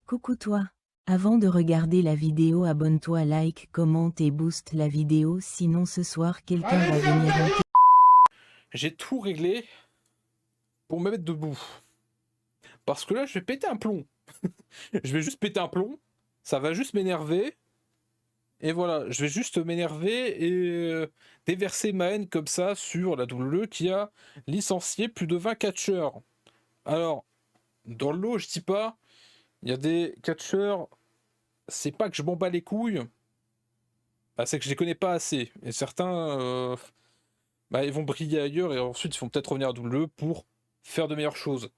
Coucou toi. Avant de regarder la vidéo, abonne-toi, like, commente et booste la vidéo, sinon ce soir quelqu'un va venir hanter. J'ai tout réglé pour me mettre debout. Parce que là, je vais péter un plomb. Je vais juste péter un plomb. Ça va juste m'énerver. Et voilà, je vais juste m'énerver et déverser ma haine comme ça sur la WWE qui a licencié plus de 20 catcheurs. Alors, dans le lot, je dis pas, il y a des catcheurs, c'est pas que je m'en bats les couilles, c'est que je les connais pas assez. Et certains, ils vont briller ailleurs et ensuite ils vont peut-être revenir à WWE pour faire de meilleures choses.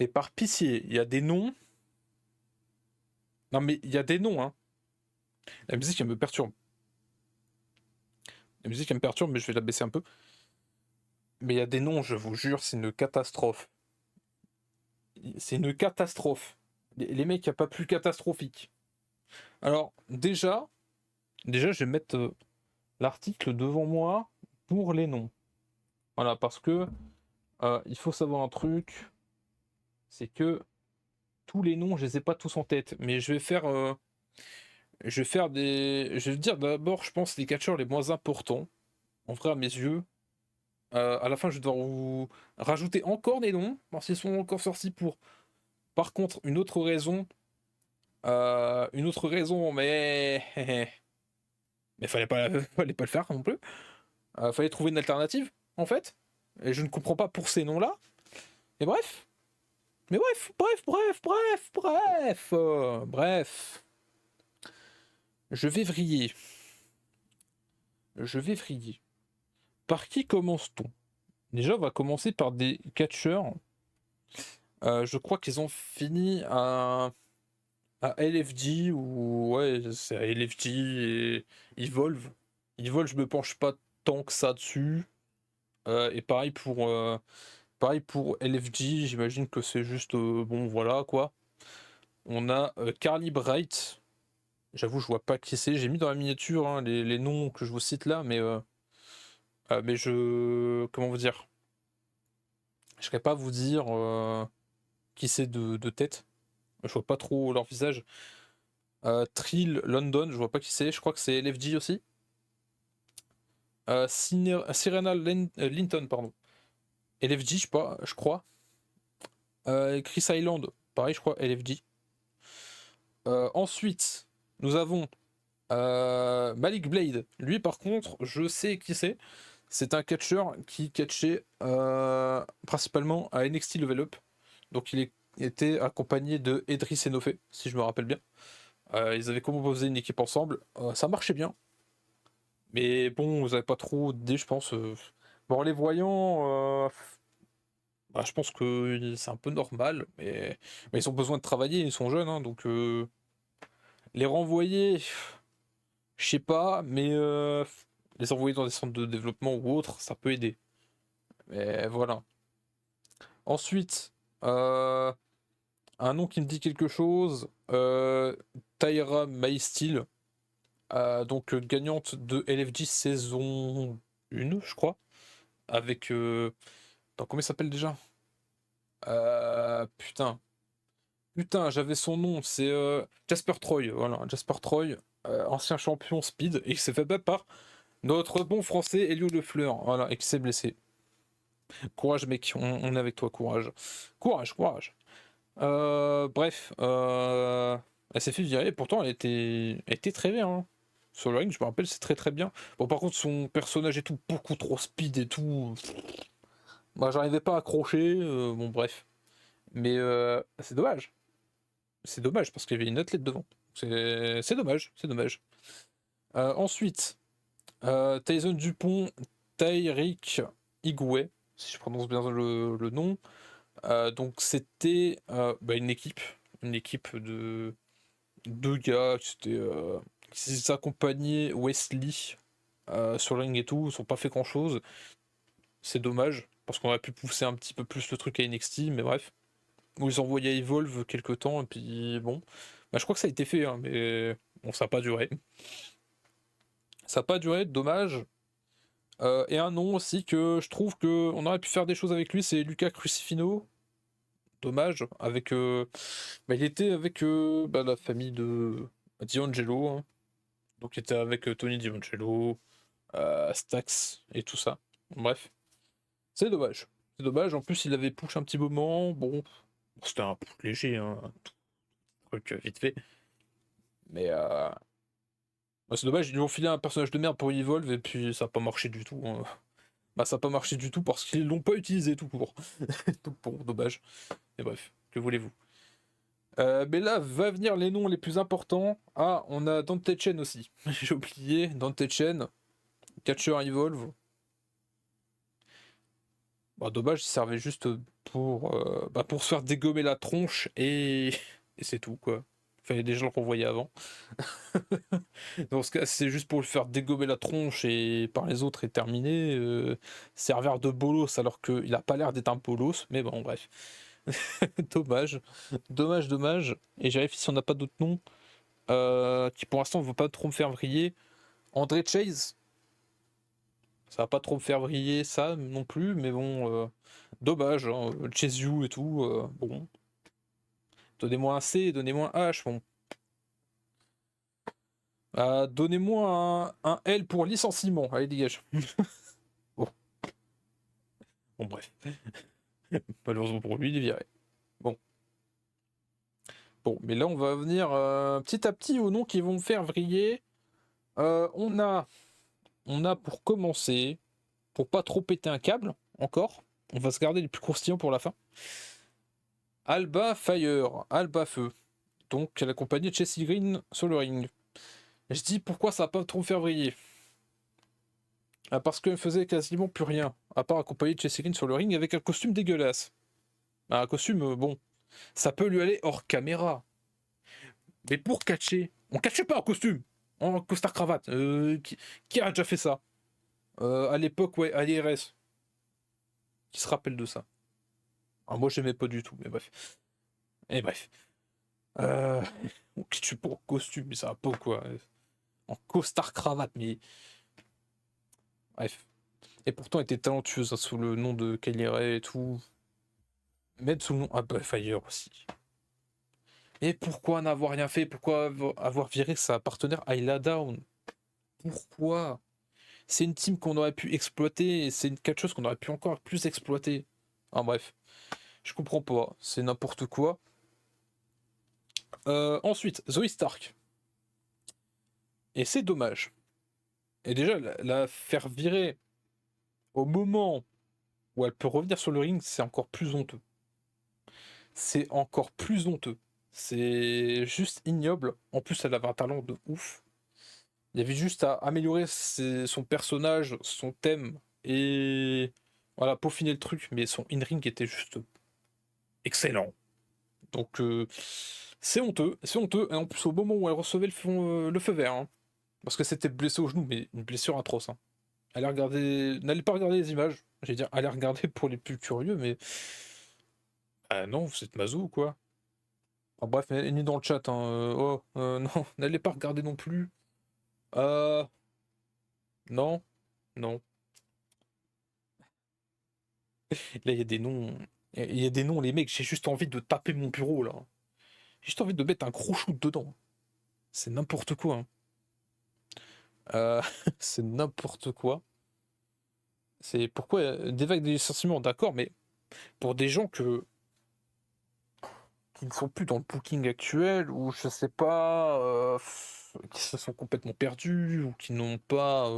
Mais par pitié, il y a des noms. Non, mais il y a des noms, hein. La musique, elle me perturbe. La musique, elle me perturbe, mais je vais la baisser un peu. Mais il y a des noms, je vous jure, c'est une catastrophe. C'est une catastrophe. Les mecs, il n'y a pas plus catastrophique. Alors, déjà, je vais mettre l'article devant moi pour les noms. Voilà, parce que il faut savoir un truc, c'est que tous les noms, je les ai pas tous en tête, mais je vais dire d'abord, je pense, les catcheurs les moins importants, en vrai, à mes yeux. À la fin, je vais devoir vous rajouter encore des noms, parce qu'ils sont encore sortis pour. Par contre, une autre raison, mais mais fallait pas le faire non plus. Fallait trouver une alternative, en fait. Et je ne comprends pas pour ces noms-là. Et bref. Mais bref. Je vais vriller. Je vais vriller. Par qui commence-t-on? Déjà, on va commencer par des catcheurs. Je crois qu'ils ont fini à LFG ou ouais, c'est à LFG et Evolve. Evolve, je me penche pas tant que ça dessus. Et pareil pour LFG, j'imagine que c'est juste bon voilà quoi. On a Carly Bright. J'avoue, je vois pas qui c'est. J'ai mis dans la miniature hein, les noms que je vous cite là, mais je comment vous dire, je serais pas vous dire qui c'est de tête. Je vois pas trop leur visage. Trill London, je vois pas qui c'est. Je crois que c'est LFG aussi. Serena Linton, pardon. LFG, je sais pas, je crois. Chris Island, pareil, je crois, LFG. Ensuite, nous avons Malik Blade. Lui, par contre, je sais qui c'est. C'est un catcheur qui catchait principalement à NXT Level Up. Donc, était accompagné de Edris Enofe, si je me rappelle bien. Ils avaient composé une équipe ensemble. Ça marchait bien. Mais bon, vous avez pas trop d'idées, je pense. Bon, les voyants, je pense que c'est un peu normal, mais ils ont besoin de travailler, ils sont jeunes, hein, donc les renvoyer, je sais pas, mais les envoyer dans des centres de développement ou autres, ça peut aider. Mais voilà. Ensuite, un nom qui me dit quelque chose, Tyra Maysteel, donc gagnante de LFG saison 1, je crois, avec... attends, comment il s'appelle déjà? Putain. Putain, j'avais son nom, c'est Jasper Troy, voilà, Jasper Troy, ancien champion speed, et qui s'est fait battre par notre bon français Elio Lefleur, voilà, et qui s'est blessé. Courage mec, on est avec toi, courage. Courage. Bref, elle s'est fait virer, pourtant elle était très bien. Hein. Sur le ring, je me rappelle, c'est très très bien. Bon, par contre, son personnage est tout beaucoup trop speed et tout. Moi, j'arrivais pas à accrocher, bon, bref. Mais c'est dommage. C'est dommage parce qu'il y avait une athlète devant. C'est dommage, c'est dommage. Ensuite, Tyson Dupont, Tyrick Igwe, si je prononce bien le nom. Donc c'était une équipe de deux gars qui s'accompagnaient Wesley sur le ring et tout, ils sont pas fait grand chose. C'est dommage parce qu'on aurait pu pousser un petit peu plus le truc à NXT, mais bref. Où ils envoyaient Evolve quelque temps et puis bon. Je crois que ça a été fait, hein, mais bon, ça n'a pas duré. Ça n'a pas duré, dommage. Et un nom aussi que je trouve qu'on aurait pu faire des choses avec lui, c'est Luca Crucifino dommage, avec, il était avec la famille de D'Angelo, hein. Donc il était avec Tony D'Angelo, Stax et tout ça. Bref, c'est dommage. C'est dommage, en plus il avait push un petit moment, bon, c'était un push léger, hein, un truc vite fait. Mais c'est dommage, ils lui ont filé un personnage de merde pour Evolve et puis ça a pas marché du tout, hein. Ça a pas marché du tout parce qu'ils l'ont pas utilisé tout court. Donc bon, dommage. Mais bref, que voulez-vous. Mais là, va venir les noms les plus importants. Ah, on a Dante Chen aussi. J'ai oublié, Dante Chen, Catcher Evolve. Dommage, il servait juste pour se faire dégommer la tronche et c'est tout, quoi. Fallait déjà le renvoyer avant. Dans ce cas, c'est juste pour le faire dégommer la tronche et par les autres et terminer. Serveur de bolos alors qu'il a pas l'air d'être un bolos, mais bon, bref. Dommage. Dommage, dommage. Et j'ai vérifié si on n'a pas d'autres noms qui pour l'instant ne vont pas trop me faire vriller. André Chase. Ça va pas trop me faire vriller ça non plus, mais bon, dommage. Hein, Chase You et tout, bon. Donnez-moi un C, donnez-moi un H, bon. Donnez-moi un L pour licenciement. Allez, dégage. Bon. Bon, bref. Malheureusement pour lui, il est viré. Bon. Bon, mais là, on va venir petit à petit aux noms qui vont me faire vriller. On a pour commencer, pour pas trop péter un câble, encore, on va se garder les plus croustillants pour la fin. Alba Fire, Alba Feu. Donc, elle accompagnait Chelsea Green sur le ring. Je dis pourquoi ça va pas trop me faire vriller. Parce qu'elle faisait quasiment plus rien, à part accompagner Chelsea Green sur le ring avec un costume dégueulasse. Un costume, bon, ça peut lui aller hors caméra. Mais pour catcher, on catchait pas en costume, en costard cravate. Qui a déjà fait ça à l'époque, ouais, à l'IRS. Qui se rappelle de ça? Moi, j'aimais pas du tout, mais bref. Et bref. On catche pas en costume, mais ça va pas quoi. En costard cravate, mais. Bref. Et pourtant, elle était talentueuse hein, sous le nom de Kylie Ray et tout. Même sous le nom Alba Fire aussi. Et pourquoi n'avoir rien fait? Pourquoi avoir viré sa partenaire Ayla Down? Pourquoi? C'est une team qu'on aurait pu exploiter, c'est quelque chose qu'on aurait pu encore plus exploiter. Bref, je comprends pas, c'est n'importe quoi. Ensuite, Zoe Stark. Et c'est dommage. Et déjà, la faire virer au moment où elle peut revenir sur le ring, c'est encore plus honteux. C'est encore plus honteux. C'est juste ignoble. En plus, elle avait un talent de ouf. Il y avait juste à améliorer son personnage, son thème, et voilà, peaufiner le truc, mais son in-ring était juste excellent. Donc c'est honteux, et en plus au moment où elle recevait le feu vert, hein, parce que c'était blessé au genou, mais une blessure atroce. Hein. N'allez pas regarder les images, j'allais dire, allez regarder pour les plus curieux, mais non, vous êtes mazou ou quoi? Bref, elle est nue dans le chat, hein, non, n'allez pas regarder non plus. Non, non. Là, il y a des noms. Il y a des noms, les mecs, j'ai juste envie de taper mon bureau, là. J'ai juste envie de mettre un gros shoot dedans. C'est n'importe quoi. Hein. C'est n'importe quoi. C'est pourquoi des vagues de licenciements, d'accord, mais pour des gens qui ne sont plus dans le booking actuel, ou je sais pas, qui se sont complètement perdus, ou qui n'ont pas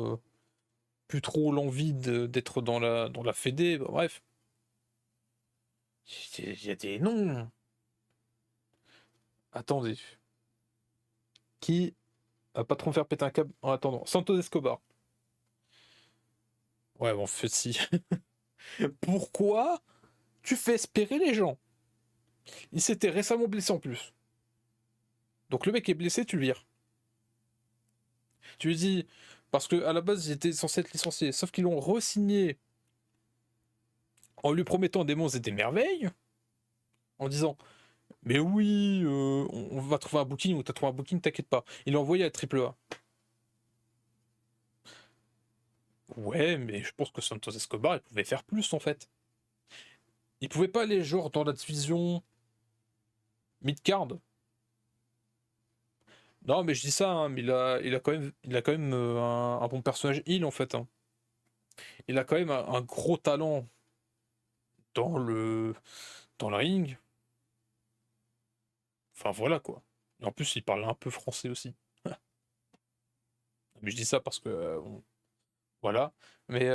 plus trop l'envie d'être dans la fédé, bref. Il y a des noms. Attendez. Qui va pas trop me faire péter un câble en attendant? Santos Escobar. Ouais, bon, en fait, si. Pourquoi tu fais espérer les gens? Il s'était récemment blessé en plus. Donc le mec est blessé, tu le vires. Tu lui dis, parce qu'à la base, il était censé être licencié, sauf qu'ils l'ont re-signé en lui promettant des monts et des merveilles, en disant, mais oui, on va trouver un booking, ou t'as trouvé un booking, t'inquiète pas. Il l'a envoyé à AAA. Ouais, mais je pense que Santos Escobar, il pouvait faire plus en fait. Il pouvait pas aller genre dans la division mid-card. Non, mais je dis ça, hein, mais il a quand même un bon personnage heal en fait, hein. Il a quand même un gros talent dans le ring. Enfin voilà quoi. Et en plus, il parle un peu français aussi. Mais je dis ça parce que voilà. Mais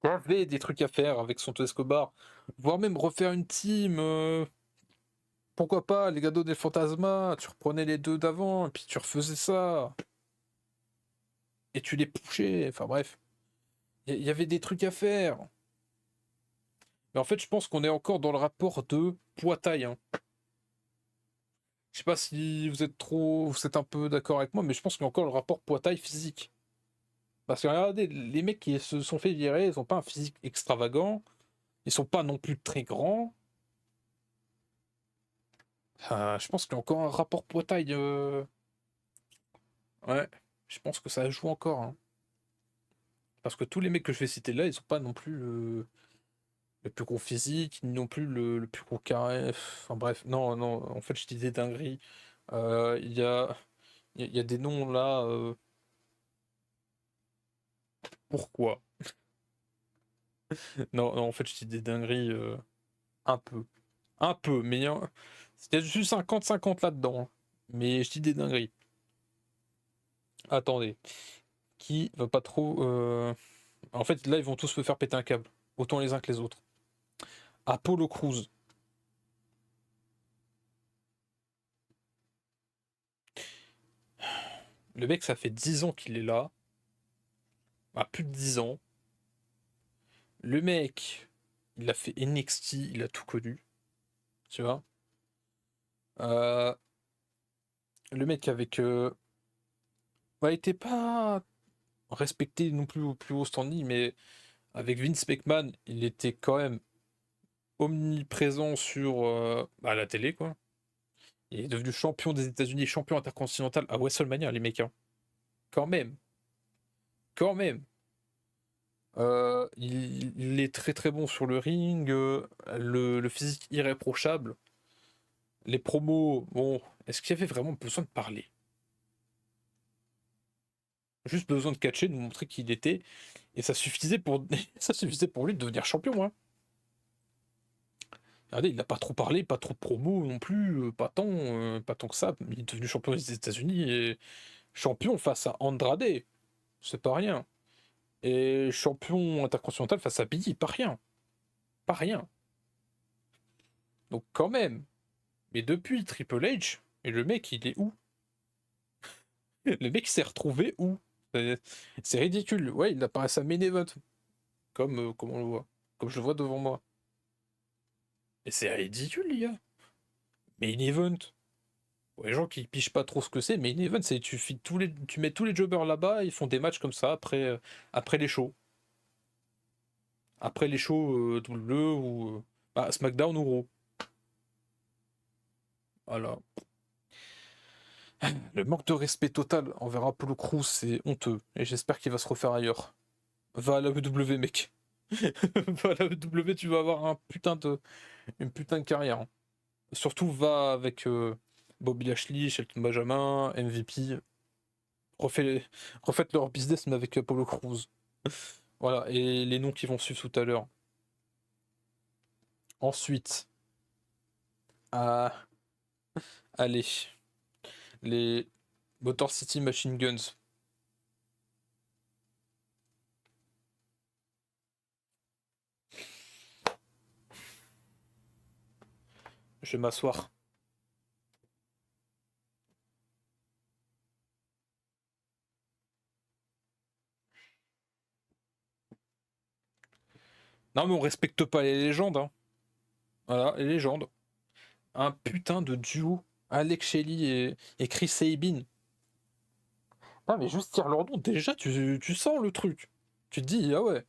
il y avait des trucs à faire avec Santos Escobar, voire même refaire une team. Pourquoi pas, les Gados des Fantasmas, tu reprenais les deux d'avant, et puis tu refaisais ça, et tu les pushais, enfin bref. Il y avait des trucs à faire. Mais en fait, je pense qu'on est encore dans le rapport de poids-taille, hein. Je sais pas si vous êtes un peu d'accord avec moi, mais je pense qu'il y a encore le rapport poids-taille physique. Parce que regardez, les mecs qui se sont fait virer, ils ont pas un physique extravagant, ils sont pas non plus très grands. Je pense qu'il y a encore un rapport poids-taille. Ouais, je pense que ça joue encore, hein. Parce que tous les mecs que je vais citer là, ils ont pas non plus le plus gros physique, ni non plus le plus gros carré. Enfin bref, non, non, en fait, je dis des dingueries. Il y a, il y a des noms là. Pourquoi? Non, non, en fait, je dis des dingueries un peu. Un peu, mais il y a juste 50-50 là-dedans, hein. Mais je dis des dingueries. Attendez. Qui va pas trop. En fait, là, ils vont tous me faire péter un câble. Autant les uns que les autres. Apollo Crews. Le mec, ça fait 10 ans qu'il est là. Ah, plus de 10 ans. Le mec, il a fait NXT, il a tout connu. Tu vois. Euh, le mec avec. Il était pas respecté non plus au plus haut standing, mais avec Vince McMahon, il était quand même omniprésent sur la télé, quoi. Il est devenu champion des États-Unis, champion intercontinental à WrestleMania, les mecs, hein. Quand même. Quand même. Il est très très bon sur le ring, le physique irréprochable. Les promos, bon, est-ce qu'il y avait vraiment besoin de parler? Juste besoin de catcher, de nous montrer qui il était, et ça suffisait pour, ça suffisait pour lui de devenir champion, hein. Regardez, il n'a pas trop parlé, pas trop de promos non plus, pas tant que ça. Il est devenu champion des États-Unis et champion face à Andrade, c'est pas rien. Et champion intercontinental face à Biggie, pas rien. Pas rien. Donc quand même. Mais depuis Triple H, et le mec, il est où? Le mec s'est retrouvé où? C'est ridicule. Ouais, il apparaît à Main Event. Comme on le voit. Comme je le vois devant moi. Et c'est ridicule, les gars. Main Event. Pour les gens qui pichent pas trop ce que c'est, Main Event, c'est tu mets tous les jobbers là-bas, ils font des matchs comme ça après les shows. Après les shows WWE ou SmackDown ou Raw. Voilà. Le manque de respect total envers Apollo Crews, c'est honteux. Et j'espère qu'il va se refaire ailleurs. Va à la WWE, mec. Va à la WWE, tu vas avoir une putain de carrière, hein. Surtout, va avec Bobby Lashley, Shelton Benjamin, MVP. Refaites leur business, mais avec Apollo Crews. Voilà, et les noms qui vont suivre tout à l'heure. Ensuite, allez, les Motor City Machine Guns. Je vais m'asseoir. Non, mais on respecte pas les légendes, hein. Voilà, les légendes. Un putain de duo. Alex Shelley et Chris Sabin. Ah, mais juste dire leur nom, déjà, tu sens le truc. Tu te dis, ah ouais.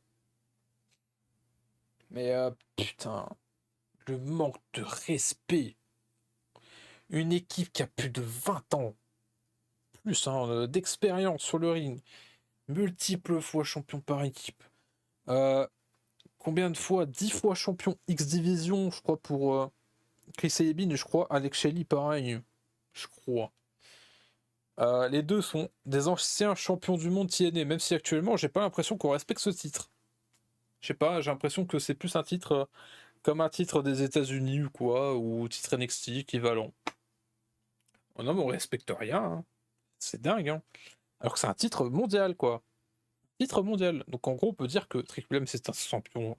Mais putain, le manque de respect. Une équipe qui a plus de 20 ans, plus hein, d'expérience sur le ring, multiples fois champion par équipe, euh, combien de fois? 10 fois champion X Division, je crois, pour Chris Sabin, et je crois Alex Shelley, pareil. Je crois. Les deux sont des anciens champions du monde TNA, même si actuellement, j'ai pas l'impression qu'on respecte ce titre. Je sais pas, j'ai l'impression que c'est plus un titre comme un titre des États-Unis ou quoi, ou titre NXT équivalent. Oh non, mais on respecte rien, hein. C'est dingue, hein. Alors que c'est un titre mondial, quoi. Titre mondial. Donc en gros, on peut dire que Triple M c'est un champion,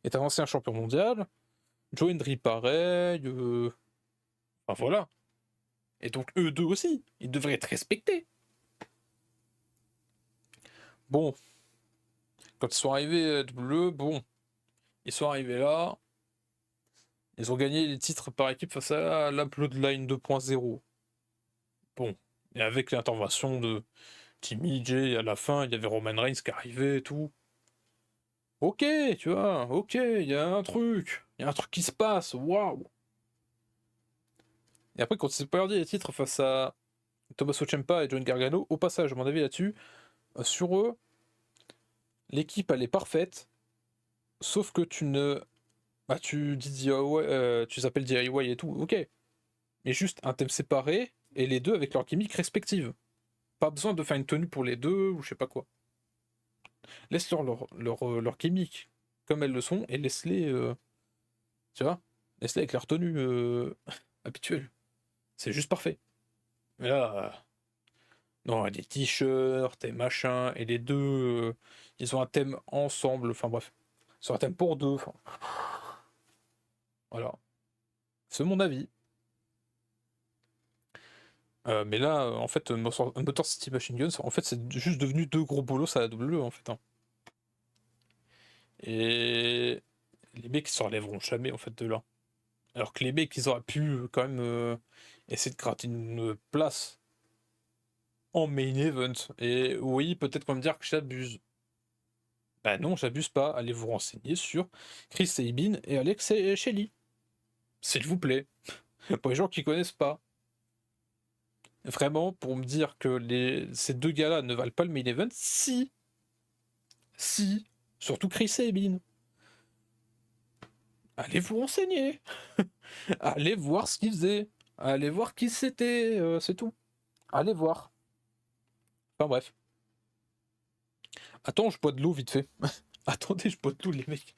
est un ancien champion mondial. Joe Hendry pareil. Enfin voilà. Et donc eux deux aussi, ils devraient être respectés. Bon, quand ils sont arrivés à WWE, bon, ils sont arrivés là. Ils ont gagné les titres par équipe face à la Bloodline 2.0. Bon, et avec l'intervention de Timmy J à la fin, il y avait Roman Reigns qui arrivait et tout. Ok, tu vois, ok, il y a un truc qui se passe, waouh. Et après, quand ils s'est perdu les titres face à Tommaso Ciampa et John Gargano, au passage, mon avis là-dessus, sur eux, l'équipe elle est parfaite, sauf que tu ne. Bah, tu dis DIY, tu s'appelles DIY et tout, ok. Mais juste un thème séparé et les deux avec leurs gimmicks respectives. Pas besoin de faire une tenue pour les deux ou je sais pas quoi. Laisse-leur leur gimmick comme elles le sont et laisse-les. Tu vois, laisse-les avec leur tenue habituelle. C'est juste parfait. Mais là. Non, des t-shirts et machin, et les deux, ils ont un thème ensemble, enfin bref. C'est un thème pour deux, enfin. Voilà. C'est mon avis. Mais là, en fait, Motor City Machine Guns, en fait, c'est juste devenu deux gros bolos à la WWE, en fait. Hein. Et les mecs, ils se relèveront jamais, en fait, de là. Alors que les mecs, ils auraient pu, quand même, essayer de gratter une place en main event. Et oui, peut-être qu'on va me dire que j'abuse. Bah non, j'abuse pas. Allez vous renseigner sur Chris Sabin et Alex Shelley. S'il vous plaît. Pour les gens qui connaissent pas. Vraiment, pour me dire que ces deux gars-là ne valent pas le main event, si. Si. Surtout Chris Sabin. Allez vous renseigner. Allez voir ce qu'il faisait. Allez voir qui c'était. C'est tout. Allez voir. Enfin bref. Attends, je bois de l'eau vite fait. Attendez, je bois de l'eau, les mecs.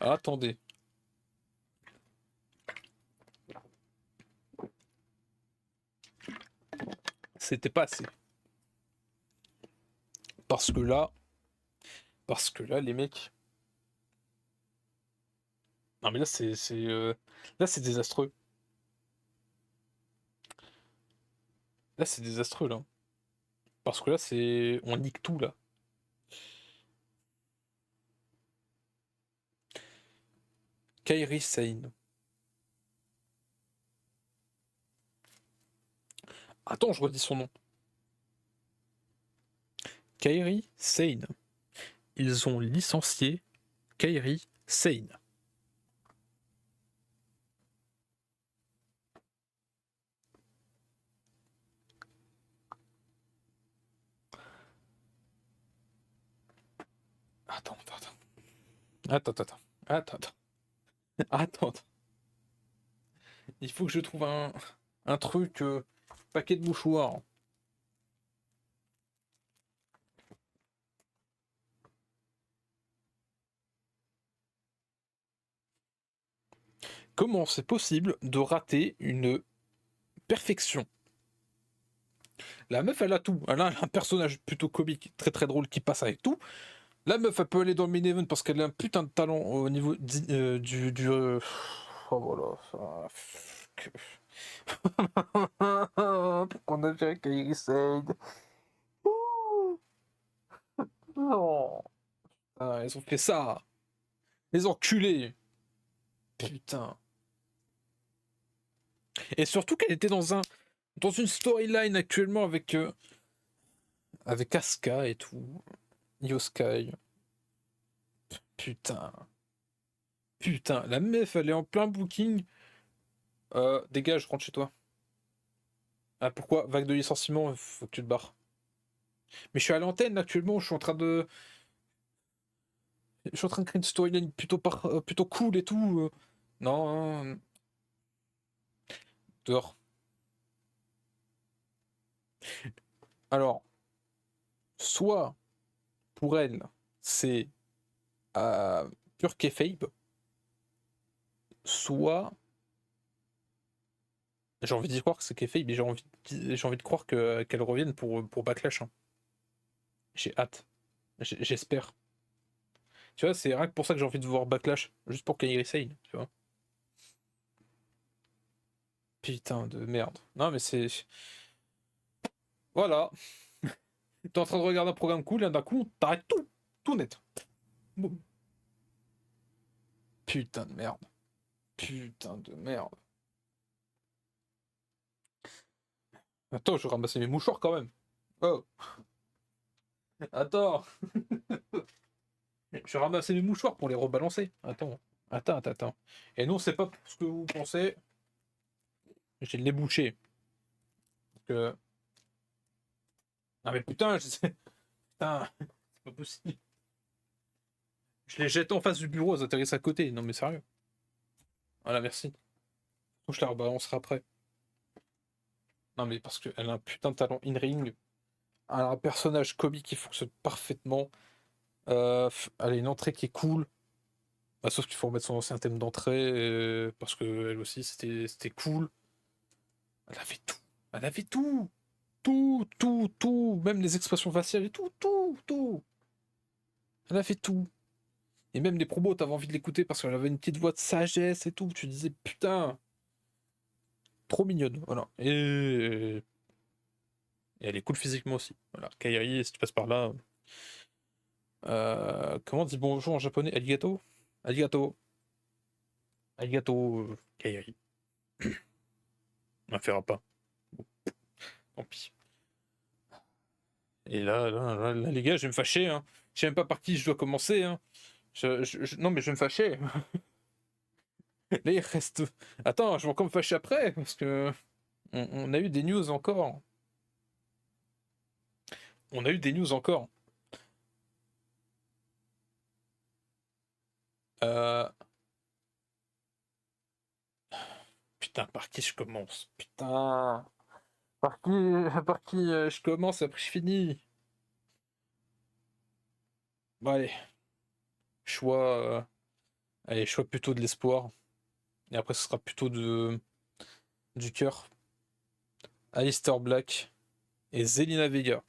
Attendez. C'était pas assez. Parce que là, les mecs. Non mais là là c'est désastreux. Là c'est désastreux là. Parce que là c'est on nique tout là. Kairi Sane. Attends, je redis son nom. Kairi Sane. Ils ont licencié Kairi Sane. Attends. Attends. Il faut que je trouve un truc. Paquet de mouchoirs. Comment c'est possible de rater une perfection? La meuf, elle a tout. Elle a un personnage plutôt comique, très très drôle qui passe avec tout. La meuf, elle peut aller dans le main event parce qu'elle a un putain de talent au niveau du. Oh voilà. Pourquoi on a fait Kairi Sane? Non. Ah, ils ont fait ça. Les enculés. Putain. Et surtout qu'elle était dans une storyline actuellement avec Asuka et tout. Io Sky. Putain. Putain. La meuf, elle est en plein booking. Dégage, rentre chez toi. Ah, pourquoi? Vague de licenciement, faut que tu te barres. Mais je suis à l'antenne actuellement, je suis en train de. Je suis en train de créer une storyline plutôt cool et tout. Non, dehors. Alors, soit pour elle, c'est pur kayfabe, soit j'ai envie d'y croire que c'est kayfabe, mais j'ai envie de croire qu'elle revienne pour Backlash, hein. J'ai hâte. J'espère. Tu vois, c'est rien que pour ça que j'ai envie de voir Backlash, juste pour Kairi Sane, tu vois. Putain de merde. Non, mais c'est. Voilà. T'es en train de regarder un programme cool, et d'un coup, t'arrêtes tout. Tout net. Boum. Putain de merde. Putain de merde. Attends, je vais ramasser mes mouchoirs quand même. Oh, attends. Je vais ramasser mes mouchoirs pour les rebalancer. Attends. Attends. Et non, c'est pas ce que vous pensez. J'ai le nez bouché. Parce que. Ah mais putain, je sais. Putain, c'est pas possible. Je les jette en face du bureau, elles atterrissent à côté. Non mais sérieux. Voilà, merci. Je la rebalancerai après. Non mais parce qu'elle a un putain de talent in-ring. Elle a un personnage comique qui fonctionne parfaitement. Elle a une entrée qui est cool. Bah, sauf qu'il faut remettre son ancien thème d'entrée. Parce que elle aussi, c'était cool. Elle avait tout. Elle avait tout. Tout. Même les expressions faciales et tout. Elle a fait tout. Et même les promos, t'avais envie de l'écouter parce qu'elle avait une petite voix de sagesse et tout. Tu disais, putain, trop mignonne. Voilà. Et elle est cool physiquement aussi. Voilà. Kairi, si tu passes par là. Comment on dit bonjour en japonais? Arigato? Arigato. Arigato, Kairi. On la fera pas. Bon, tant pis. Et là, les gars, je vais me fâcher. Hein. Je sais même pas par qui je dois commencer. Hein. Non, mais je vais me fâcher. Là, il reste. Attends, je vais encore me fâcher après. Parce que. On a eu des news encore. On a eu des news encore. Euh... Putain, par qui je commence? Putain. Par qui je commence, après je finis? Bon, allez. Choix. Allez, choix plutôt de l'espoir. Et après, ce sera plutôt du cœur. Aleister Black et Zelina Vega.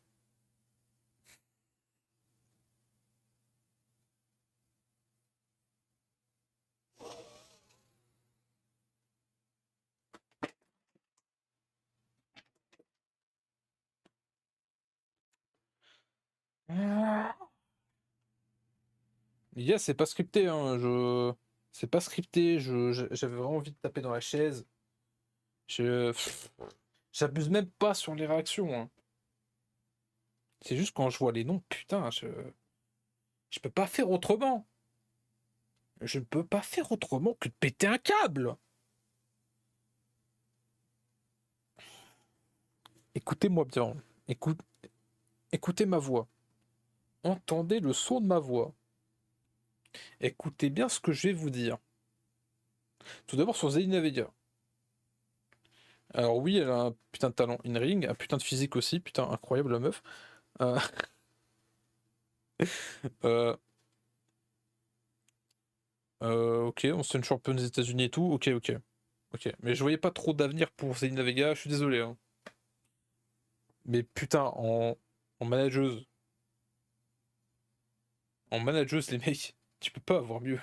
Les gars, c'est pas scripté, hein. C'est pas scripté. J'avais vraiment envie de taper dans la chaise. J'abuse même pas sur les réactions, hein. C'est juste quand je vois les noms, putain, je peux pas faire autrement. Je ne peux pas faire autrement que de péter un câble. Écoutez-moi bien. Écoute, écoutez ma voix. Entendez le son de ma voix. Écoutez bien ce que je vais vous dire. Tout d'abord sur Zelina Vega. Alors oui, elle a un putain de talent in-ring, un putain de physique aussi, putain, incroyable la meuf. Euh, euh, ok, on se une championne des États-Unis et tout, ok. Mais je voyais pas trop d'avenir pour Zelina Vega, je suis désolé. Hein. Mais putain, en manageuse. En manageuse, les mecs, tu peux pas avoir mieux.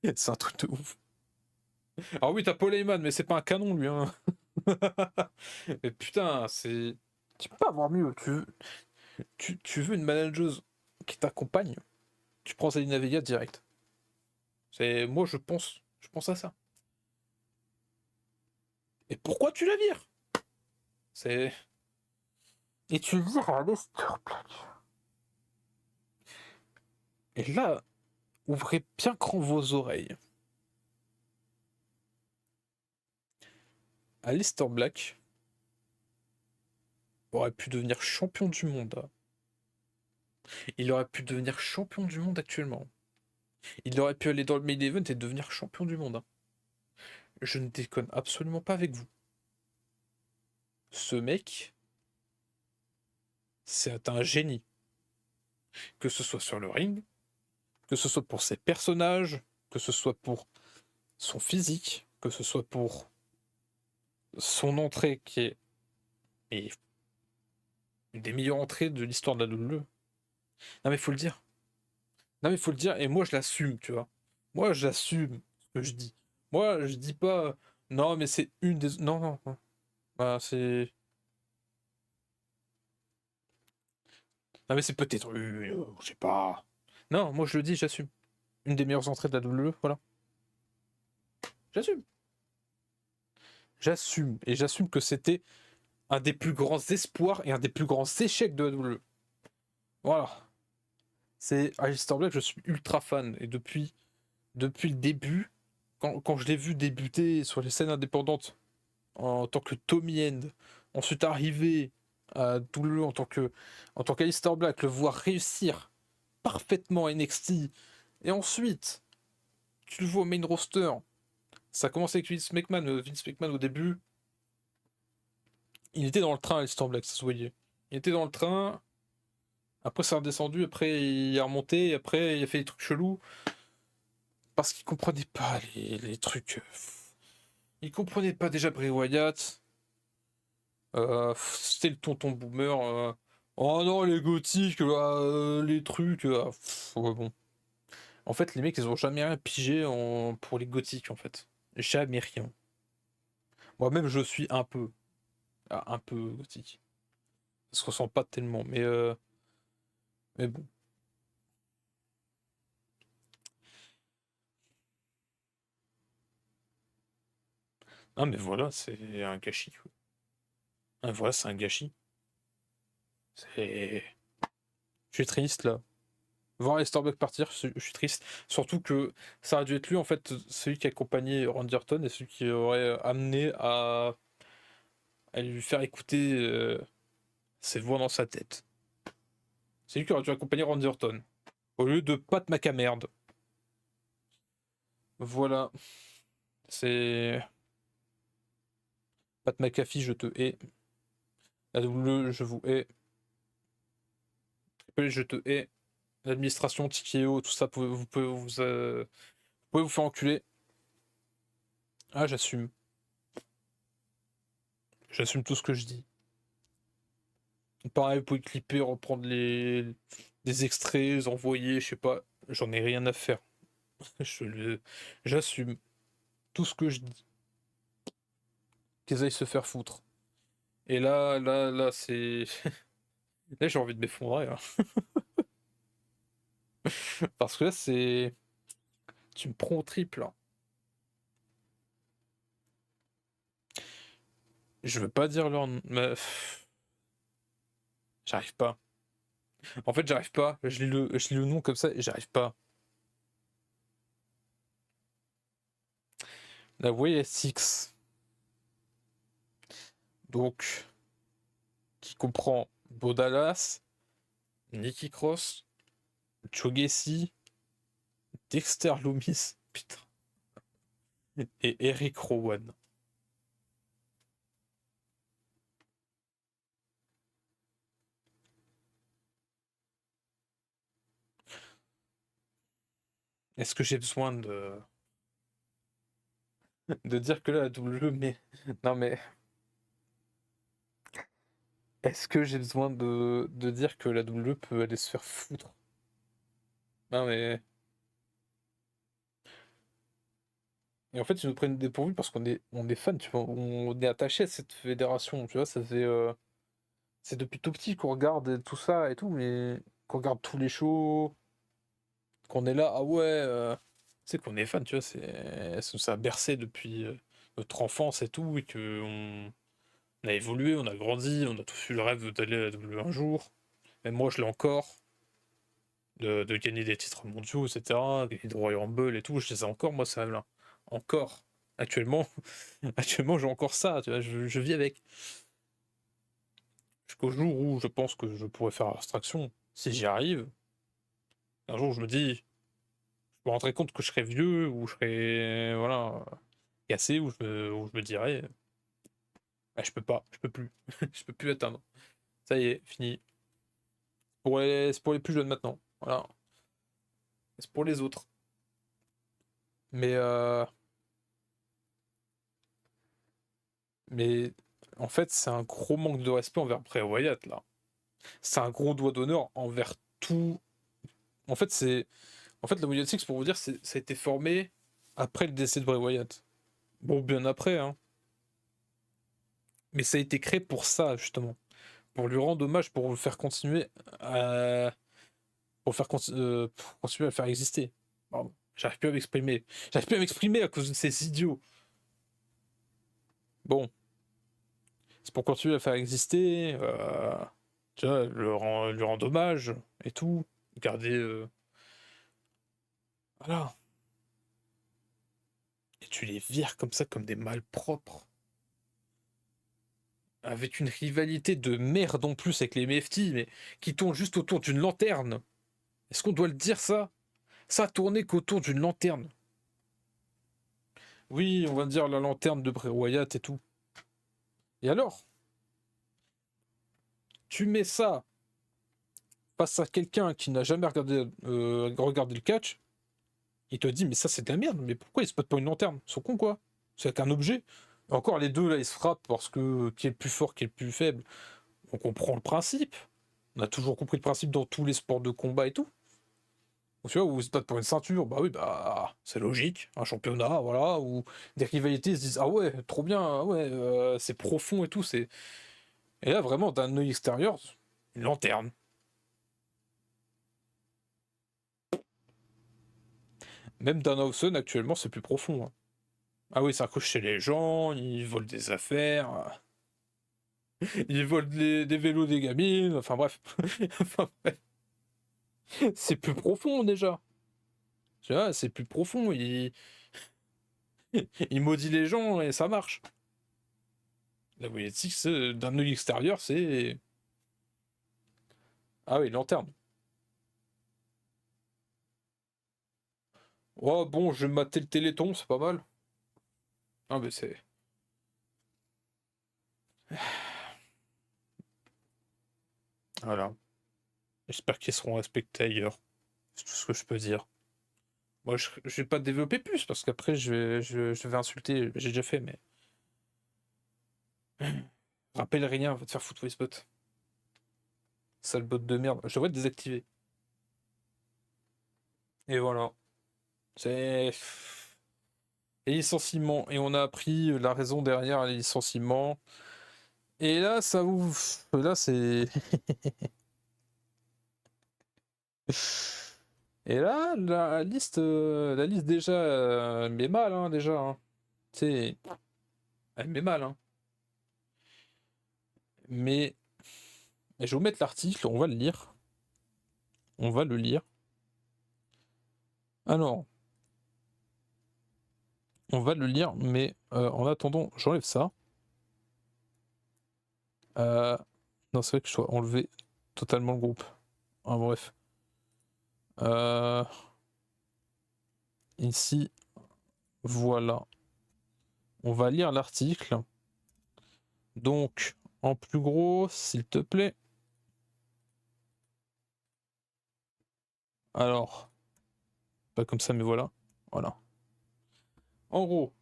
C'est un truc de ouf. Alors oui, t'as Paul Heyman, mais c'est pas un canon, lui. Hein. Mais putain, c'est. Tu peux pas avoir mieux. Tu veux une manageuse qui t'accompagne, tu prends Zelina Vega direct. Moi, je pense à ça. Et pourquoi tu la vires? C'est. Et tu vires à Aleister Black. Et là, ouvrez bien grand vos oreilles. Aleister Black aurait pu devenir champion du monde. Il aurait pu devenir champion du monde actuellement. Il aurait pu aller dans le main event et devenir champion du monde, hein. Je ne déconne absolument pas avec vous. Ce mec, c'est un génie. Que ce soit sur le ring, que ce soit pour ses personnages, que ce soit pour son physique, que ce soit pour son entrée qui est une des meilleures entrées de l'histoire de la WWE. Non mais faut le dire. Non mais faut le dire, et moi je l'assume, tu vois. Moi j'assume ce que je dis. Moi je dis pas non mais c'est une des. Non, non, non. Bah, c'est. Non mais c'est peut-être je sais pas. Non, moi je le dis, j'assume. Une des meilleures entrées de la WWE, voilà. J'assume. J'assume. Et j'assume que c'était un des plus grands espoirs et un des plus grands échecs de la WWE. Voilà. C'est Aleister Black, je suis ultra fan. Et depuis le début, quand je l'ai vu débuter sur les scènes indépendantes en tant que Tommy End, ensuite arriver à WWE en tant qu'Aleister Black, le voir réussir parfaitement à NXT, et ensuite tu le vois au main roster. Ça a commencé avec Vince McMahon. Vince McMahon au début, il était dans le train, Aleister Black, ça se voyait. Il était dans le train, après ça a redescendu, après il est remonté, après il a fait des trucs chelous. Parce qu'il comprenait pas les trucs. Il comprenait pas déjà Bray Wyatt. C'était le tonton boomer. Oh non, les gothiques, là, les trucs. Ouais, bon. En fait, les mecs, ils ont jamais rien pigé pour les gothiques, en fait. Jamais rien. Moi-même, je suis un peu gothique. Ça se ressent pas tellement, mais bon. Ah, mais voilà, c'est un gâchis, quoi. Ah, voilà, c'est un gâchis. C'est. Je suis triste, là. Voir les Starbucks partir, je suis triste. Surtout que ça aurait dû être lui, en fait, celui qui accompagnait Randy Orton et celui qui aurait amené à lui faire écouter ses voix dans sa tête. C'est lui qui aurait dû accompagner Randy Orton. Au lieu de Pat McAmerd. Voilà. C'est. Pat McAfee, je te hais. La WWE, je vous hais. Triple H, je te hais. L'administration, TKO, tout ça, vous pouvez vous faire enculer. Ah, j'assume. J'assume tout ce que je dis. Pareil, vous pouvez clipper, reprendre des extraits, les envoyer, je sais pas. J'en ai rien à faire. J'assume tout ce que je dis. Qu'ils aillent se faire foutre. Et là, c'est. Là, j'ai envie de m'effondrer, hein. Parce que là, c'est. Tu me prends au triple, hein. Je veux pas dire leur nom, mais. J'arrive pas. En fait, j'arrive pas. Je lis le nom comme ça et j'arrive pas. La Way Six. Donc, qui comprend Bo Dallas, Nikki Cross, Joe Gacy, Dexter Loomis, putain, et Eric Rowan. Est-ce que j'ai besoin de dire que là, la WWE, mais. Non, mais. Est-ce que j'ai besoin de dire que la WWE peut aller se faire foutre? Non, mais. Et en fait, ils nous prennent dépourvus parce on est fan, tu vois. On est attaché à cette fédération, tu vois. Ça fait. C'est depuis tout petit qu'on regarde tout ça et tout, mais qu'on regarde tous les shows, qu'on est là, ah ouais, tu sais qu'on est fan, tu vois, ça a bercé depuis notre enfance et tout, et que on a évolué, on a grandi, on a tous eu le rêve d'aller à la W un jour. Même moi, je l'ai encore, de gagner des titres mondiaux, etc., gagner de Royal Rumble et tout, je les ai encore, moi, ça là. Encore. Actuellement, actuellement, j'ai encore ça, tu vois, je vis avec. Jusqu'au jour où je pense que je pourrais faire abstraction, si j'y arrive. Un jour, je me dis, je me rendrais compte que je serais vieux, ou je serais voilà, cassé, où je me dirais ah, je peux pas, je peux plus, je peux plus atteindre. Ça y est, fini. C'est pour les plus jeunes maintenant. Voilà. C'est pour les autres. Mais mais en fait, c'est un gros manque de respect envers Bray Wyatt là. C'est un gros doigt d'honneur envers tout. En fait, la Wyatt Six, pour vous dire, ça a été formé après le décès de Bray Wyatt. Bon, bien après, hein. Mais ça a été créé pour ça, justement. Pour lui rendre hommage, pour le faire continuer à. Pour continuer à le faire exister. Pardon. J'arrive plus à m'exprimer. J'arrive plus à m'exprimer à cause de ces idiots. Bon. C'est pour continuer à le faire exister. Tu vois, lui rendre hommage et tout. Garder. Voilà. Et tu les vires comme ça, comme des malpropres. Avec une rivalité de merde en plus avec les MFT, mais qui tourne juste autour d'une lanterne. Est-ce qu'on doit le dire ça? Ça a tourné qu'autour d'une lanterne. Oui, on va dire la lanterne de Bray Wyatt et tout. Et alors? Tu mets ça face à quelqu'un qui n'a jamais regardé le catch, il te dit mais ça c'est de la merde, mais pourquoi ils se battent pas une lanterne? Ils sont cons quoi? C'est qu'un objet. Et encore les deux là ils se frappent parce que qui est le plus fort, qui est le plus faible. On comprend le principe. On a toujours compris le principe dans tous les sports de combat et tout. Donc, tu vois, où ils se battent pour une ceinture, bah oui, bah c'est logique, un championnat, voilà, ou des rivalités, ils se disent ah ouais, trop bien, ah ouais, c'est profond et tout, c'est. Et là vraiment d'un œil extérieur, une lanterne. Même Danhausen actuellement c'est plus profond. Hein. Ah oui, ça accroche chez les gens, ils volent des affaires, ils volent des vélos des gamines, enfin bref. Enfin, bref. C'est plus profond déjà. Tu vois, c'est plus profond, il maudit les gens et ça marche. La Wyatt Six, d'un œil extérieur, c'est. Ah oui, lanterne. Oh bon, je vais mater le Téléthon, c'est pas mal. Ah mais c'est. Voilà. J'espère qu'ils seront respectés ailleurs. C'est tout ce que je peux dire. Moi, je vais pas développer plus, parce qu'après, je vais insulter. J'ai déjà fait, mais. Rappelle rien, va te faire foutre Wisebot. Sale bot de merde. Je devrais te désactiver. Et voilà. C'est. Les licenciements. Et on a appris la raison derrière les licenciements. Et là, ça ouf. Là, c'est. Et là, la liste déjà, elle met mal, hein, déjà. Hein. C'est. Elle met mal, hein. Mais. Je vais vous mettre l'article, on va le lire. On va le lire. Alors. On va le lire, mais en attendant, j'enlève ça. Non, c'est vrai que je dois enlever totalement le groupe. Ah, bref. Ici, voilà. On va lire l'article. Donc, en plus gros, s'il te plaît. Alors, pas comme ça, mais voilà. Voilà. En gros,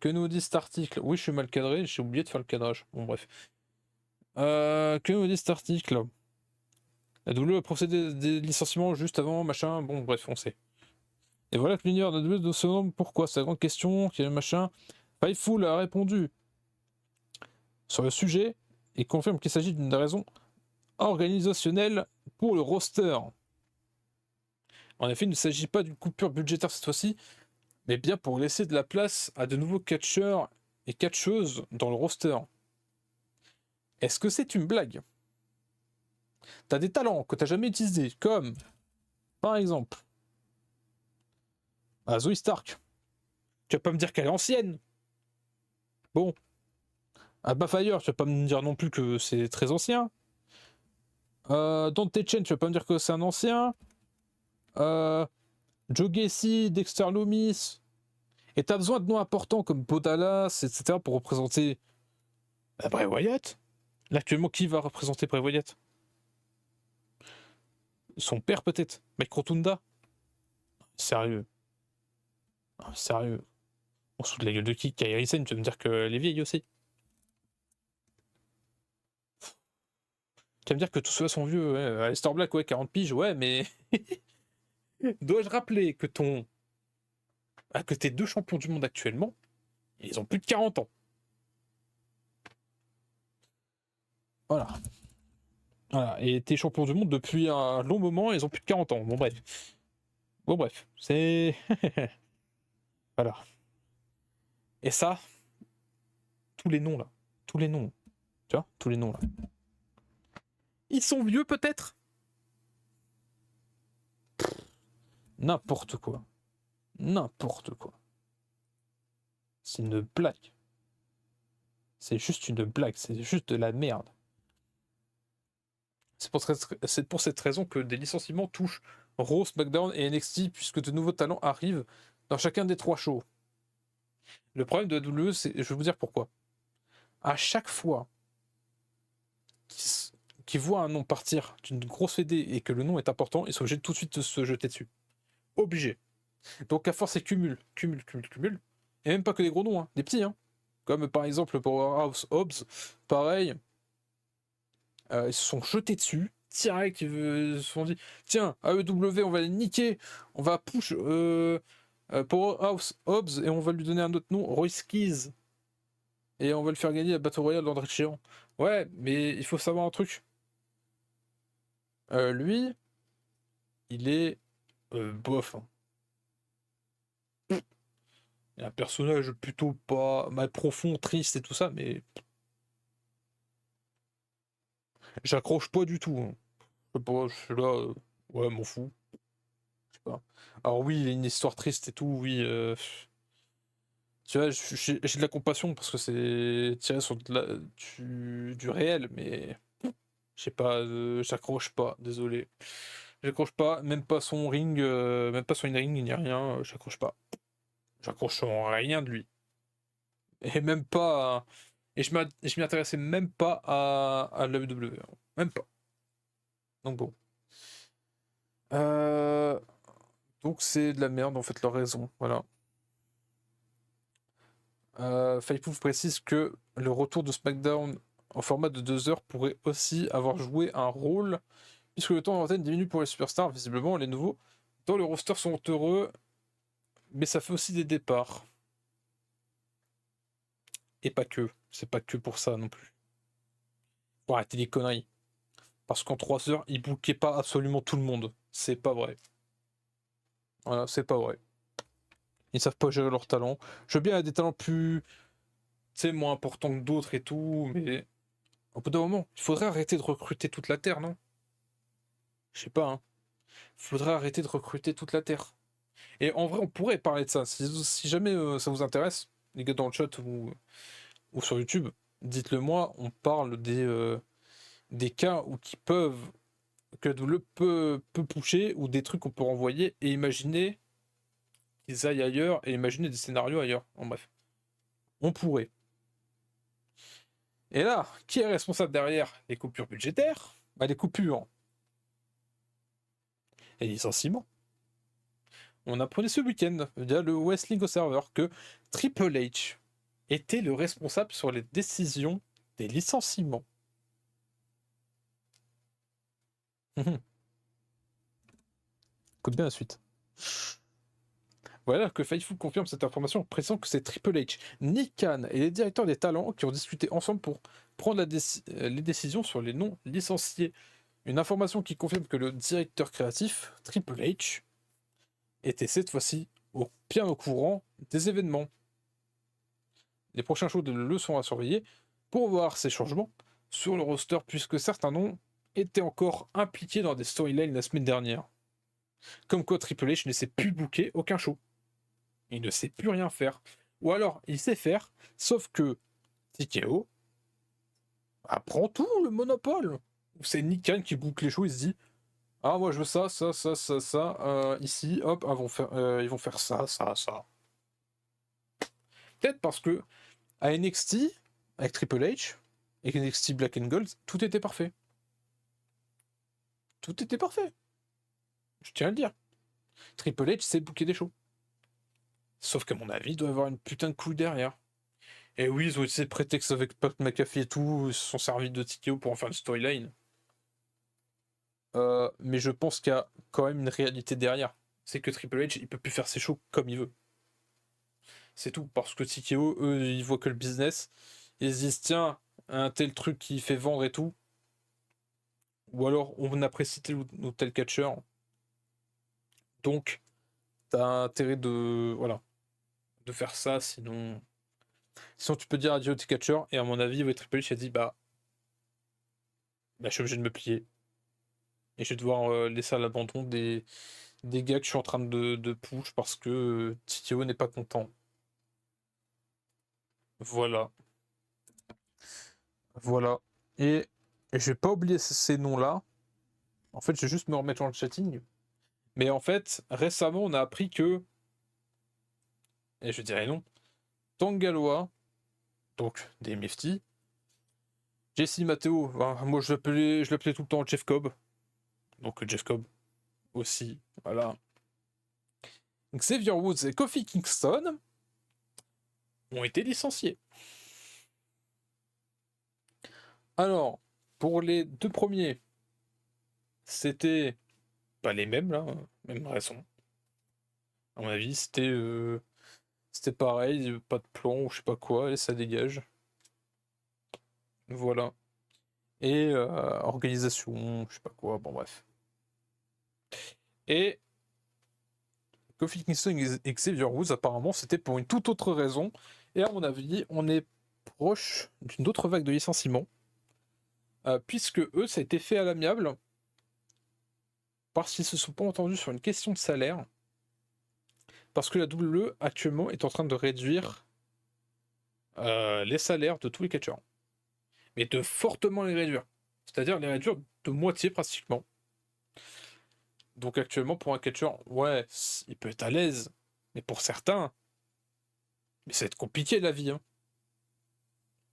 que nous dit cet article? Oui, je suis mal cadré, j'ai oublié de faire le cadrage. Bon, bref. Que nous dit cet article? La WWE a procédé des licenciements juste avant, machin. Bon, bref, on sait. Et voilà que l'univers de la WWE se demande pourquoi. C'est la grande question, qui est le machin. Fightful a répondu sur le sujet et confirme qu'il s'agit d'une raison organisationnelle pour le roster. En effet, il ne s'agit pas d'une coupure budgétaire cette fois-ci, mais bien pour laisser de la place à de nouveaux catcheurs et catcheuses dans le roster. Est-ce que c'est une blague? T'as des talents que t'as jamais utilisés, comme, par exemple, Zoe Stark. Tu vas pas me dire qu'elle est ancienne. Bon. Alba Fire, tu vas pas me dire non plus que c'est très ancien. Dante Chen, tu vas pas me dire que c'est un ancien. Joe Gacy, Dexter Lumis. Et t'as besoin de noms importants comme Bo Dallas, etc. pour représenter Bray Wyatt. Là, actuellement, qui va représenter Bray Wyatt? Son père, peut-être. Mike Rotunda. Sérieux. Ah, sérieux. On se fout de la gueule de qui? Kairi Sane, tu vas me dire qu'elle est vieille aussi. Tu vas me dire que tous ceux-là sont vieux. Ouais. Aleister Black, ouais, 40 piges, ouais, mais. Dois-je rappeler que que tes deux champions du monde actuellement, ils ont plus de 40 ans. Voilà. Voilà. Et t'es champion du monde depuis un long moment, ils ont plus de 40 ans. Bon, bref. Bon, bref. C'est. Voilà. Et ça, tous les noms là. Tous les noms. Tu vois, tous les noms là. Ils sont vieux peut-être? N'importe quoi. N'importe quoi. C'est une blague. C'est juste une blague. C'est juste de la merde. C'est pour cette raison que des licenciements touchent Raw, SmackDown et NXT, puisque de nouveaux talents arrivent dans chacun des 3 shows. Le problème de la WWE, c'est, je vais vous dire pourquoi. À chaque fois qu'ils voient un nom partir d'une grosse fédé et que le nom est important, ils sont obligés de tout de suite de se jeter dessus. Obligé. Donc à force, ils cumulent. Et même pas que des gros noms, hein, des petits. Hein. Comme par exemple Powerhouse Hobbs, pareil. Ils se sont jetés dessus. Direct, ils se sont dit tiens, AEW, on va les niquer. On va push Powerhouse Hobbs et on va lui donner un autre nom, Royce Keys. Et on va le faire gagner la Battle Royale d'André Chéant. Ouais, mais il faut savoir un truc. Lui, il est bof. Hein. Il a un personnage plutôt pas mal profond, triste et tout ça, mais j'accroche pas du tout. Hein. Je sais pas, je suis là, ouais, m'en fous. Je sais pas. Alors oui, il a une histoire triste et tout, oui. Tu vois, j'ai de la compassion parce que c'est tiré sur du réel, mais je sais pas, j'accroche pas, désolé. J'accroche pas, même pas son ring, même pas son in-ring, ni rien, j'accroche pas. J'accroche en rien de lui. Et même pas. Et je m'y intéressais même pas à l'AEW. Même pas. Donc bon. Donc c'est de la merde en fait leur raison. Voilà. Fightful précise que le retour de SmackDown en format de 2 heures pourrait aussi avoir joué un rôle, puisque le temps d'antenne diminue pour les superstars. Visiblement, les nouveaux dans le roster sont heureux, mais ça fait aussi des départs. Et pas que. C'est pas que pour ça non plus. Faut arrêter les conneries. Parce qu'en 3 heures, ils bookaient pas absolument tout le monde. C'est pas vrai. Voilà, c'est pas vrai. Ils savent pas gérer leurs talents. Je veux bien avoir des talents plus, tu sais, moins importants que d'autres et tout, mais au bout d'un moment, il faudrait arrêter de recruter toute la Terre, non? Je sais pas, hein. Il faudrait arrêter de recruter toute la Terre. Et en vrai, on pourrait parler de ça. Si jamais ça vous intéresse, les gars dans le chat ou sur YouTube, dites-le moi. On parle des cas où qui peuvent, que le peut pusher, ou des trucs qu'on peut renvoyer et imaginer qu'ils aillent ailleurs et imaginer des scénarios ailleurs. En bref, on pourrait. Et là, qui est responsable derrière les coupures budgétaires? Bah, les coupures et les licenciements. On apprenait ce week-end via le Wrestling Observer que Triple H était le responsable sur les décisions des licenciements. Écoute bien la suite. Voilà que Fightful confirme cette information en précisant que c'est Triple H, Nick Khan et les directeurs des talents qui ont discuté ensemble pour prendre les décisions sur les noms licenciés. Une information qui confirme que le directeur créatif, Triple H, était cette fois-ci bien au courant des événements. Les prochains shows de le sont à surveiller pour voir ces changements sur le roster, puisque certains noms étaient encore impliqués dans des storylines la semaine dernière. Comme quoi Triple H ne sait plus booker aucun show. Il ne sait plus rien faire. Ou alors, il sait faire, sauf que TKO prend tout le monopole. C'est Nick Khan qui boucle les shows, il se dit Ah, moi je veux ça, ça, ça, ça, ça. Ici, hop, ils vont faire ça, ça, ça. Peut-être parce que à NXT, avec Triple H, et NXT Black and Gold, tout était parfait. Tout était parfait. Je tiens à le dire. Triple H sait booker des shows. Sauf qu'à mon avis, il doit y avoir une putain de couille derrière. Et oui, ils ont utilisé le prétexte avec Pat McAfee et tout, ils se sont servis de TKO pour en faire une storyline. Mais je pense qu'il y a quand même une réalité derrière. C'est que Triple H, il peut plus faire ses shows comme il veut. C'est tout. Parce que TKO, eux, ils voient que le business. Ils se disent, tiens, un tel truc qui fait vendre et tout. Ou alors, on apprécie tel ou tel catcheur. Donc, t'as intérêt de. Voilà. De faire ça, sinon. Sinon, tu peux dire adieu au catcheur. Et à mon avis, Triple H a dit, bah, je suis obligé de me plier. Et je vais devoir laisser à l'abandon des gars que je suis en train de push parce que TKO n'est pas content. Voilà. Voilà. Et je vais pas oublier ces noms-là. En fait, je vais juste me remettre dans le chatting. Mais en fait, récemment, on a appris que, et je dirais non, Tangaloa, donc des Mifty, Jesse Matteo, moi je l'appelais tout le temps Jeff Cobb. Donc Jeff Cobb aussi, voilà. Xavier Woods et Kofi Kingston ont été licenciés. Alors, pour les deux premiers, c'était pas les mêmes, là, même raison. À mon avis, c'était pareil, pas de plan ou je sais pas quoi, et ça dégage. Voilà. Et organisation, je sais pas quoi, bon bref. Et Kofi Kingston et Xavier Woods, apparemment, c'était pour une toute autre raison. Et à mon avis, on est proche d'une autre vague de licenciements, puisque eux, ça a été fait à l'amiable, parce qu'ils se sont pas entendus sur une question de salaire, parce que la WWE actuellement est en train de réduire les salaires de tous les catcheurs. Mais de fortement les réduire. C'est-à-dire les réduire de moitié pratiquement. Donc actuellement, pour un catcheur, ouais, il peut être à l'aise. Mais pour certains, mais ça va être compliqué la vie. Hein.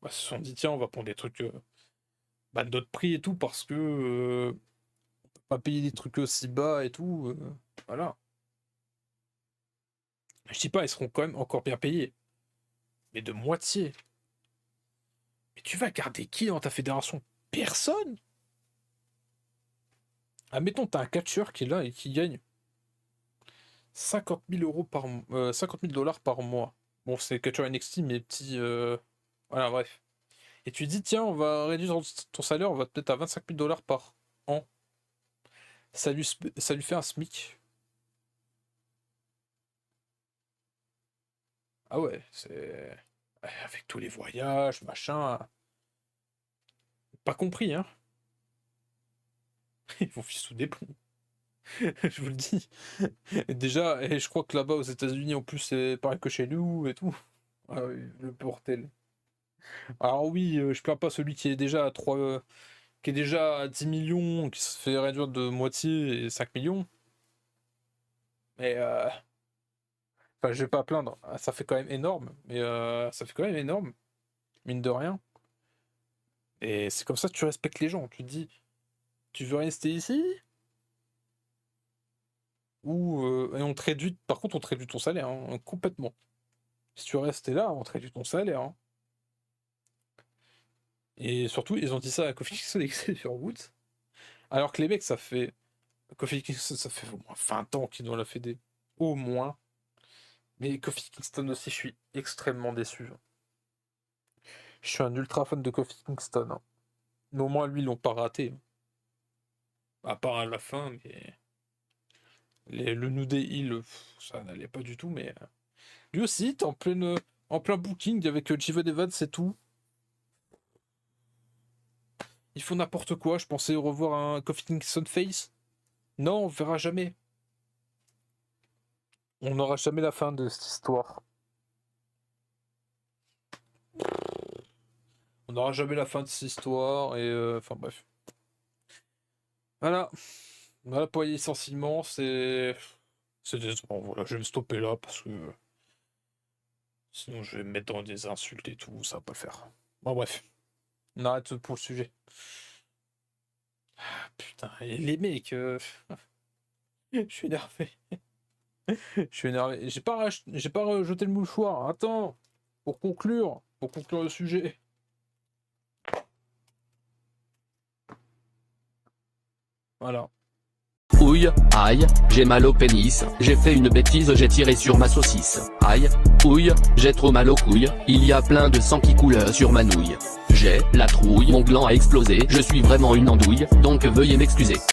Bah, ils se sont dit, tiens, on va prendre des trucs de notre prix et tout, parce que on peut pas payer des trucs aussi bas et tout. Voilà. Je dis pas, ils seront quand même encore bien payés. Mais de moitié. Mais tu vas garder qui dans ta fédération? Personne. Admettons, t'as un catcheur qui est là et qui gagne 50 000 euros 50 000 dollars par mois. Bon, c'est catcheur NXT, mais petit. Voilà, bref. Et tu dis, tiens, on va réduire ton salaire, on va peut-être à 25 000 dollars par an. Ça lui fait un SMIC. Ah ouais, c'est. Avec tous les voyages, machin. Pas compris, hein. Ils vont filer sous des plombs. Je vous le dis. Et déjà, et je crois que là-bas aux États-Unis, en plus, c'est pareil que chez nous et tout. Ah oui, le portel. Alors oui, je plains pas celui qui est déjà à 3, qui est déjà à 10 millions, qui se fait réduire de moitié et 5 millions. Mais enfin, je vais pas plaindre. Ça fait quand même énorme. Mais ça fait quand même énorme, mine de rien. Et c'est comme ça que tu respectes les gens. Tu te dis, tu veux rester ici? Ou et on te réduit. Par contre, on te réduit ton salaire hein, complètement. Si tu restes là, on te réduit ton salaire. Hein. Et surtout, ils ont dit ça à Kofi Kingston et Xavier Woods. Alors que les mecs, ça fait. Kofi Kingston, ça fait au moins 20 ans qu'ils ont la fédé. Au moins. Mais Kofi Kingston aussi, je suis extrêmement déçu. Je suis un ultra fan de Kofi Kingston. Hein. Mais au moins, lui, ils l'ont pas raté. À part à la fin, mais. Le New Day Hill, ça n'allait pas du tout, mais. Lui aussi, t'es en plein booking avec Jiven Evans et tout. Ils font n'importe quoi. Je pensais revoir un Kofi Kingston face. Non, on verra jamais. On n'aura jamais la fin de cette histoire. On n'aura jamais la fin de cette histoire et enfin bref. Voilà. Voilà, pour les licenciements, c'est décevant. Voilà, je vais me stopper là parce que sinon je vais me mettre dans des insultes et tout, ça va pas le faire. Bon, bref, on arrête pour le sujet. Ah, putain, et les mecs, je suis énervé. Je suis énervé. J'ai pas rejeté le mouchoir. Attends, pour conclure le sujet. Voilà. Ouille, aïe, j'ai mal au pénis, j'ai fait une bêtise, j'ai tiré sur ma saucisse. Aïe, ouille, j'ai trop mal aux couilles, il y a plein de sang qui coule sur ma nouille. J'ai la trouille, mon gland a explosé, je suis vraiment une andouille, donc veuillez m'excuser.